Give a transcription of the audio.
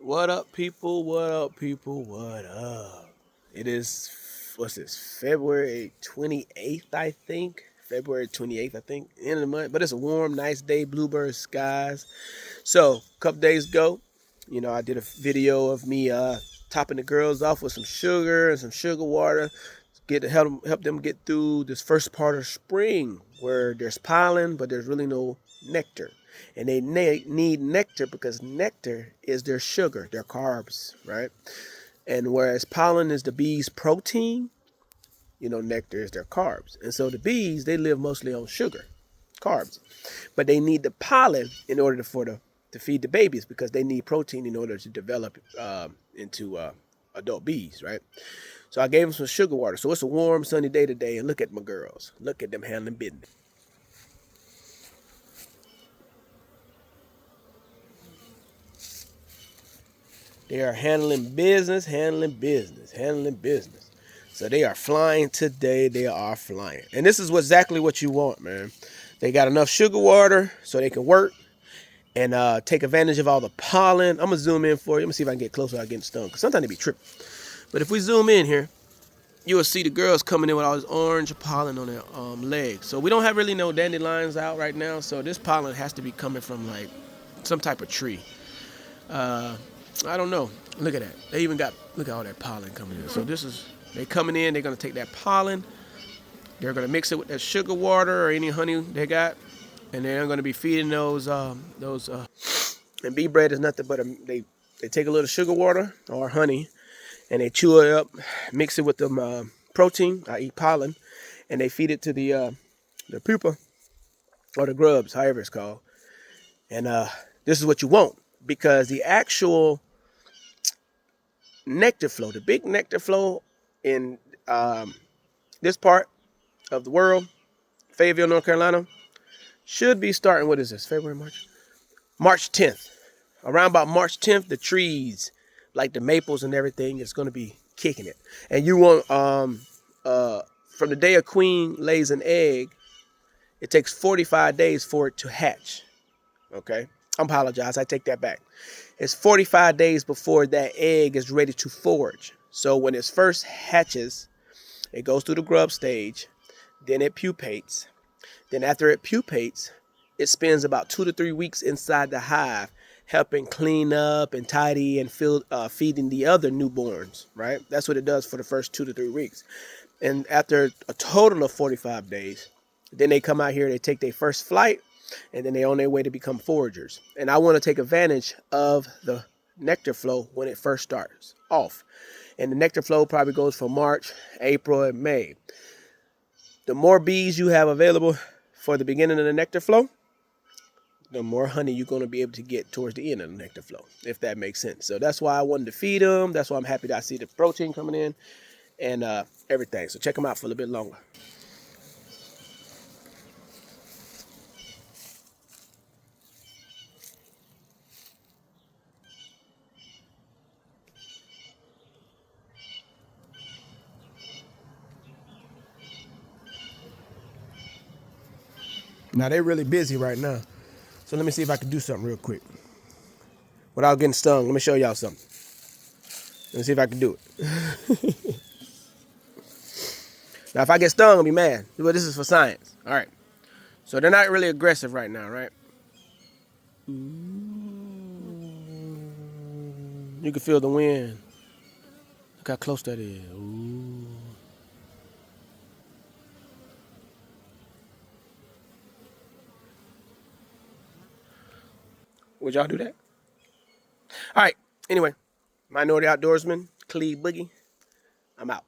What up, people? What up, people? What up? It is, what's this, February 28th, I think. February 28th, I think, end of the month. But it's a warm, nice day, bluebird skies. So, a couple days ago, I did a video of me topping the girls off with some sugar and some sugar water. Get to help them get through this first part of spring where there's pollen, but there's really no nectar. And they need nectar because nectar is their sugar, their carbs, right? And whereas pollen is the bees' protein, nectar is their carbs. And so the bees, they live mostly on sugar, carbs. But they need the pollen in order to feed the babies because they need protein in order to develop into adult bees, right? So I gave them some sugar water. So it's a warm, sunny day today, and look at my girls. Look at them handling business. They are handling business. So they are flying today. They are flying. And this is exactly what you want, man. They got enough sugar water so they can work and take advantage of all the pollen. I'm going to zoom in for you. Let me see if I can get closer without getting stung, because sometimes they be tripping. But if we zoom in here, you will see the girls coming in with all this orange pollen on their legs. So we don't have really no dandelions out right now. So this pollen has to be coming from like some type of tree. I don't know. Look at that. They even look at all that pollen coming in. So they coming in. They're going to take that pollen. They're going to mix it with that sugar water or any honey they got. And they're going to be feeding those and bee bread is nothing but they take a little sugar water or honey and they chew it up, mix it with the protein, i.e. pollen, and they feed it to the pupa or the grubs, however it's called. And this is what you want, because the actual nectar flow, the big nectar flow in this part of the world, Fayetteville, North Carolina, should be starting, what is this, February, March? March 10th. Around about March 10th, the trees, like the maples and everything, is going to be kicking it. And you want, from the day a queen lays an egg, it takes 45 days for it to hatch. Okay? I apologize. I take that back. It's 45 days before that egg is ready to forage. So when it first hatches, it goes through the grub stage, then it pupates. Then after it pupates, it spends about 2 to 3 weeks inside the hive, helping clean up and tidy and feeding the other newborns, right? That's what it does for the first 2 to 3 weeks. And after a total of 45 days, then they come out here, they take their first flight, and then they're on their way to become foragers. And I want to take advantage of the nectar flow when it first starts off. And the nectar flow probably goes from March, April, and May. The more bees you have available for the beginning of the nectar flow, the more honey you're going to be able to get towards the end of the nectar flow, if that makes sense. So that's why I wanted to feed them. That's why I'm happy that I see the protein coming in and everything. So check them out for a little bit longer. Now, they're really busy right now. So let me see if I can do something real quick without getting stung. Let me show y'all something. Let me see if I can do it. Now, if I get stung, I'll be mad. But this is for science. All right. So they're not really aggressive right now, right? You can feel the wind. Look how close that is. Ooh. Would y'all do that? All right. Anyway, Minority Outdoorsman, Cleve Boogie. I'm out.